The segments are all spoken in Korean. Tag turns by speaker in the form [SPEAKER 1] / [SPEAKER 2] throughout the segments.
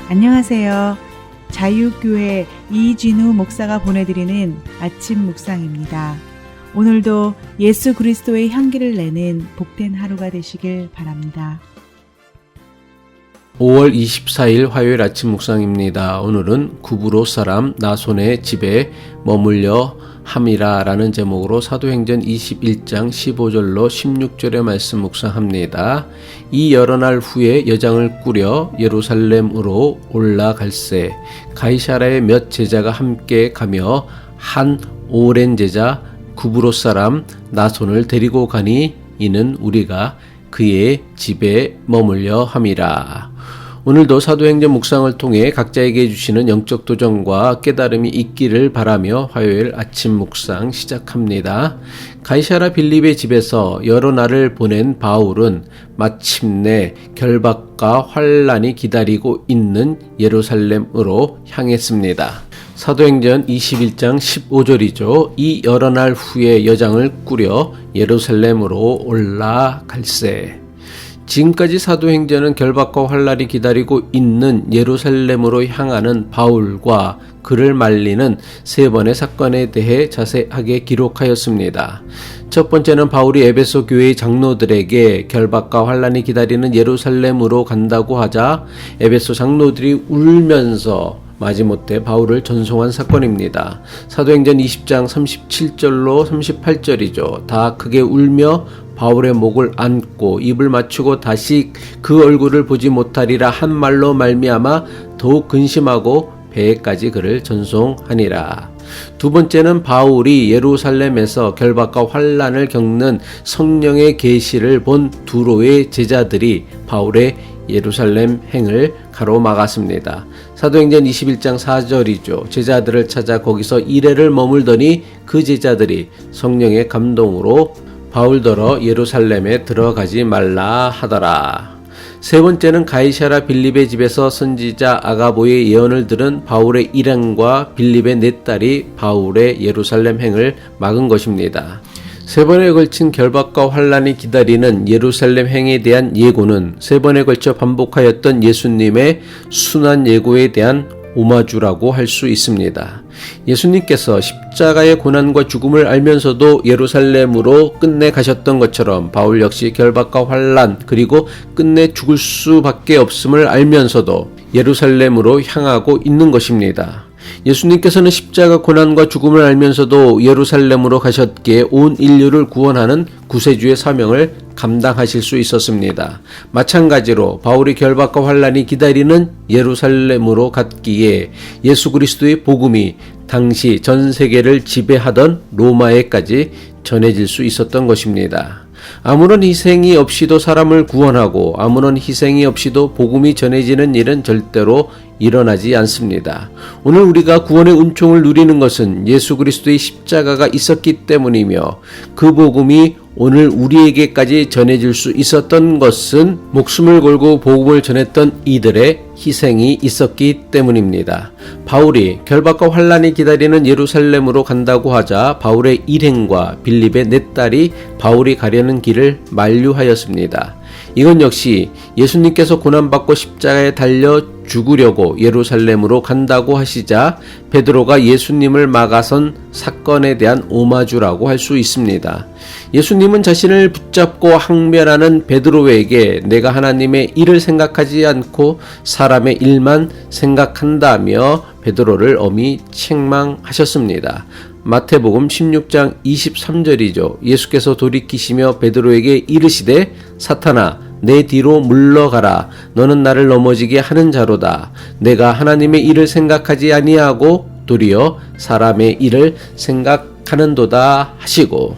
[SPEAKER 1] 안녕하세요. 자유교회 이진우 목사가 보내드리는 아침 묵상입니다. 오늘도 예수 그리스도의 향기를 내는 복된 하루가 되시길 바랍니다.
[SPEAKER 2] 5월 24일 화요일 아침 묵상입니다. 오늘은 구브로 사람 나손의 집에 머물려 함이라 라는 제목으로 사도행전 21장 15절로 16절의 말씀 묵상합니다. 이 여러 날 후에 여장을 꾸려 예루살렘으로 올라갈새 가이사랴의 몇 제자가 함께 가며 한 오랜 제자 구브로 사람 나손을 데리고 가니 이는 우리가 그의 집에 머물려 함이라. 오늘도 사도행전 묵상을 통해 각자에게 주시는 영적 도전과 깨달음이 있기를 바라며 화요일 아침 묵상 시작합니다. 가이사랴 빌립의 집에서 여러 날을 보낸 바울은 마침내 결박과 환란이 기다리고 있는 예루살렘으로 향했습니다. 사도행전 21장 15절이죠. 이 여러 날 후에 여장을 꾸려 예루살렘으로 올라갈새. 지금까지 사도행전은 결박과 환란이 기다리고 있는 예루살렘으로 향하는 바울과 그를 말리는 세 번의 사건에 대해 자세하게 기록하였습니다. 첫 번째는 바울이 에베소 교회의 장로들에게 결박과 환란이 기다리는 예루살렘으로 간다고 하자 에베소 장로들이 울면서 마지못해 바울을 전송한 사건입니다. 사도행전 20장 37절로 38절이죠. 다 크게 울며 바울의 목을 안고 입을 맞추고 다시 그 얼굴을 보지 못하리라 한 말로 말미암아 더욱 근심하고 배에까지 그를 전송하니라. 두 번째는 바울이 예루살렘에서 결박과 환란을 겪는 성령의 계시를 본 두로의 제자들이 바울의 예루살렘 행을 가로막았습니다. 사도행전 21장 4절이죠. 제자들을 찾아 거기서 이레를 머물더니 그 제자들이 성령의 감동으로 바울더러 예루살렘에 들어가지 말라 하더라. 세 번째는 가이사랴 빌립의 집에서 선지자 아가보의 예언을 들은 바울의 일행과 빌립의 네 딸이 바울의 예루살렘 행을 막은 것입니다. 세 번에 걸친 결박과 환란이 기다리는 예루살렘 행에 대한 예고는 세 번에 걸쳐 반복하였던 예수님의 순환 예고에 대한 오마주라고 할 수 있습니다. 예수님께서 십자가의 고난과 죽음을 알면서도 예루살렘으로 끝내 가셨던 것처럼 바울 역시 결박과 환란 그리고 끝내 죽을 수밖에 없음을 알면서도 예루살렘으로 향하고 있는 것입니다. 예수님께서는 십자가 고난과 죽음을 알면서도 예루살렘으로 가셨기에 온 인류를 구원하는 구세주의 사명을 감당하실 수 있었습니다. 마찬가지로 바울이 결박과 환란이 기다리는 예루살렘으로 갔기에 예수 그리스도의 복음이 당시 전 세계를 지배하던 로마에까지 전해질 수 있었던 것입니다. 아무런 희생이 없이도 사람을 구원하고 아무런 희생이 없이도 복음이 전해지는 일은 절대로 일어나지 않습니다. 오늘 우리가 구원의 은총을 누리는 것은 예수 그리스도의 십자가가 있었기 때문이며 그 복음이 오늘 우리에게까지 전해질 수 있었던 것은 목숨을 걸고 복음을 전했던 이들의 희생이 있었기 때문입니다. 바울이 결박과 환란이 기다리는 예루살렘으로 간다고 하자 바울의 일행과 빌립의 네 딸이 바울이 가려는 길을 만류하였습니다. 이건 역시 예수님께서 고난받고 십자가에 달려 죽으려고 예루살렘으로 간다고 하시자 베드로가 예수님을 막아선 사건에 대한 오마주라고 할 수 있습니다. 예수님은 자신을 붙잡고 항변하는 베드로에게 내가 하나님의 일을 생각하지 않고 사람의 일만 생각한다며 베드로를 엄히 책망하셨습니다. 마태복음 16장 23절이죠. 예수께서 돌이키시며 베드로에게 이르시되 사탄아 내 뒤로 물러가라. 너는 나를 넘어지게 하는 자로다. 내가 하나님의 일을 생각하지 아니하고 도리어 사람의 일을 생각하는도다 하시고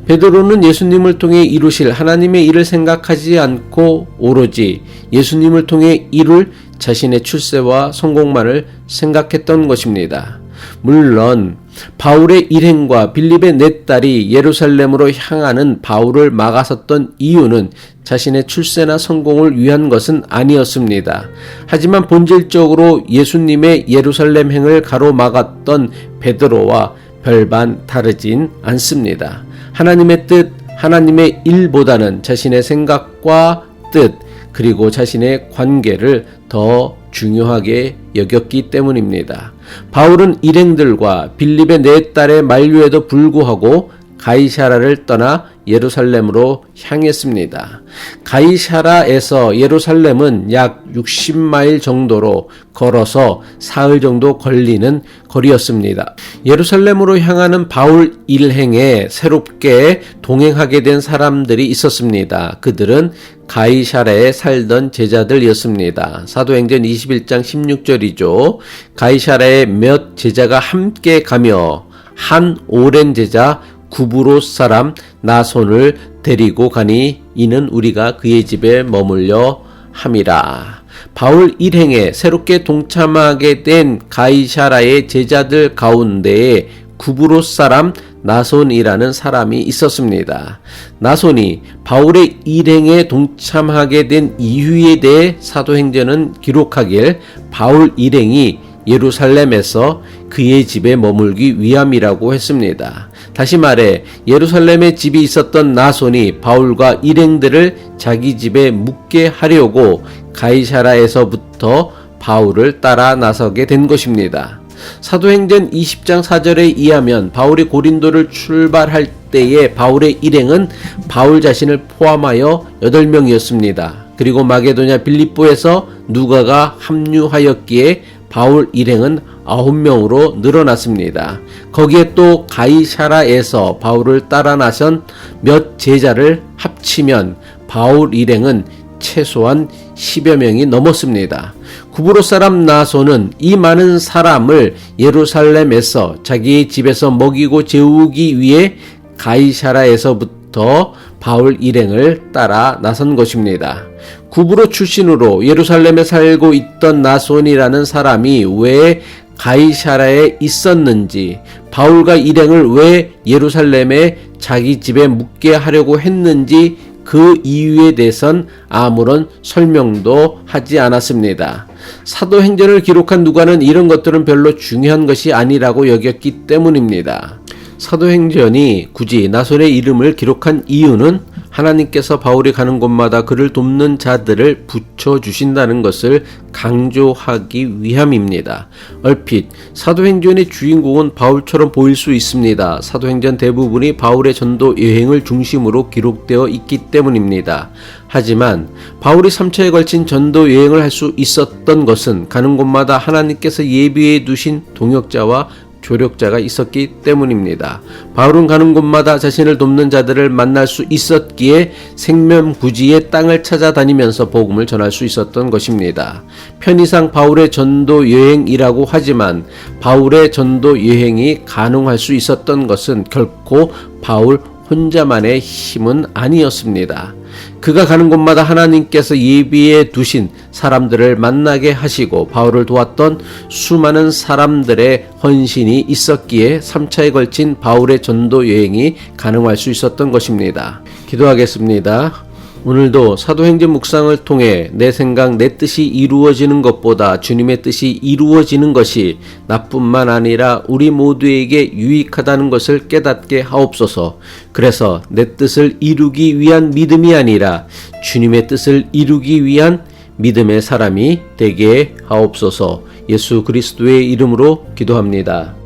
[SPEAKER 2] 베드로는 예수님을 통해 이루실 하나님의 일을 생각하지 않고 오로지 예수님을 통해 이룰 자신의 출세와 성공만을 생각했던 것입니다. 물론 바울의 일행과 빌립의 네 딸이 예루살렘으로 향하는 바울을 막아섰던 이유는 자신의 출세나 성공을 위한 것은 아니었습니다. 하지만 본질적으로 예수님의 예루살렘 행을 가로막았던 베드로와 별반 다르진 않습니다. 하나님의 뜻, 하나님의 일보다는 자신의 생각과 뜻, 그리고 자신의 관계를 더 중요하게 여겼기 때문입니다. 바울은 일행들과 빌립의 4달의 만류에도 불구하고 가이사라를 떠나 예루살렘으로 향했습니다. 가이사라에서 예루살렘은 약 60마일 정도로 걸어서 사흘 정도 걸리는 거리였습니다. 예루살렘으로 향하는 바울 일행에 새롭게 동행하게 된 사람들이 있었습니다. 그들은 가이사라에 살던 제자들이었습니다. 사도행전 21장 16절이죠. 가이사라에 몇 제자가 함께 가며 한 오랜 제자 구브로 사람 나손을 데리고 가니 이는 우리가 그의 집에 머물려 함이라. 바울 일행에 새롭게 동참하게 된 가이사라의 제자들 가운데에 구브로 사람 나손이라는 사람이 있었습니다. 나손이 바울의 일행에 동참하게 된 이유에 대해 사도행전은 기록하길 바울 일행이 예루살렘에서 그의 집에 머물기 위함이라고 했습니다. 다시 말해 예루살렘에 집이 있었던 나손이 바울과 일행들을 자기 집에 묵게 하려고 가이사라에서부터 바울을 따라 나서게 된 것입니다. 사도행전 20장 4절에 의하면 바울이 고린도를 출발할 때에 바울의 일행은 바울 자신을 포함하여 8명이었습니다. 그리고 마게도냐 빌립보에서 누가가 합류하였기에 바울 일행은 9명으로 늘어났습니다. 거기에 또 가이사라에서 바울을 따라 나선 몇 제자를 합치면 바울 일행은 최소한 10여 명이 넘었습니다. 구브로 사람 나손은 이 많은 사람을 예루살렘에서 자기의 집에서 먹이고 재우기 위해 가이사라에서부터 바울 일행을 따라 나선 것입니다. 구브로 출신으로 예루살렘에 살고 있던 나손이라는 사람이 왜 가이사라에 있었는지, 바울과 일행을 왜 예루살렘에 자기 집에 묵게 하려고 했는지 그 이유에 대해선 아무런 설명도 하지 않았습니다. 사도행전을 기록한 누가는 이런 것들은 별로 중요한 것이 아니라고 여겼기 때문입니다. 사도행전이 굳이 나손의 이름을 기록한 이유는 하나님께서 바울이 가는 곳마다 그를 돕는 자들을 붙여주신다는 것을 강조하기 위함입니다. 얼핏 사도행전의 주인공은 바울처럼 보일 수 있습니다. 사도행전 대부분이 바울의 전도 여행을 중심으로 기록되어 있기 때문입니다. 하지만 바울이 3차에 걸친 전도 여행을 할 수 있었던 것은 가는 곳마다 하나님께서 예비해 두신 동역자와 조력자가 있었기 때문입니다. 바울은 가는 곳마다 자신을 돕는 자들을 만날 수 있었기에 생면부지의 땅을 찾아다니면서 복음을 전할 수 있었던 것입니다. 편의상 바울의 전도 여행이라고 하지만 바울의 전도 여행이 가능할 수 있었던 것은 결코 바울 혼자만의 힘은 아니었습니다. 그가 가는 곳마다 하나님께서 예비해 두신 사람들을 만나게 하시고 바울을 도왔던 수많은 사람들의 헌신이 있었기에 3차에 걸친 바울의 전도 여행이 가능할 수 있었던 것입니다. 기도하겠습니다. 오늘도 사도행전 묵상을 통해 내 생각, 내 뜻이 이루어지는 것보다 주님의 뜻이 이루어지는 것이 나뿐만 아니라 우리 모두에게 유익하다는 것을 깨닫게 하옵소서. 그래서 내 뜻을 이루기 위한 믿음이 아니라 주님의 뜻을 이루기 위한 믿음의 사람이 되게 하옵소서. 예수 그리스도의 이름으로 기도합니다.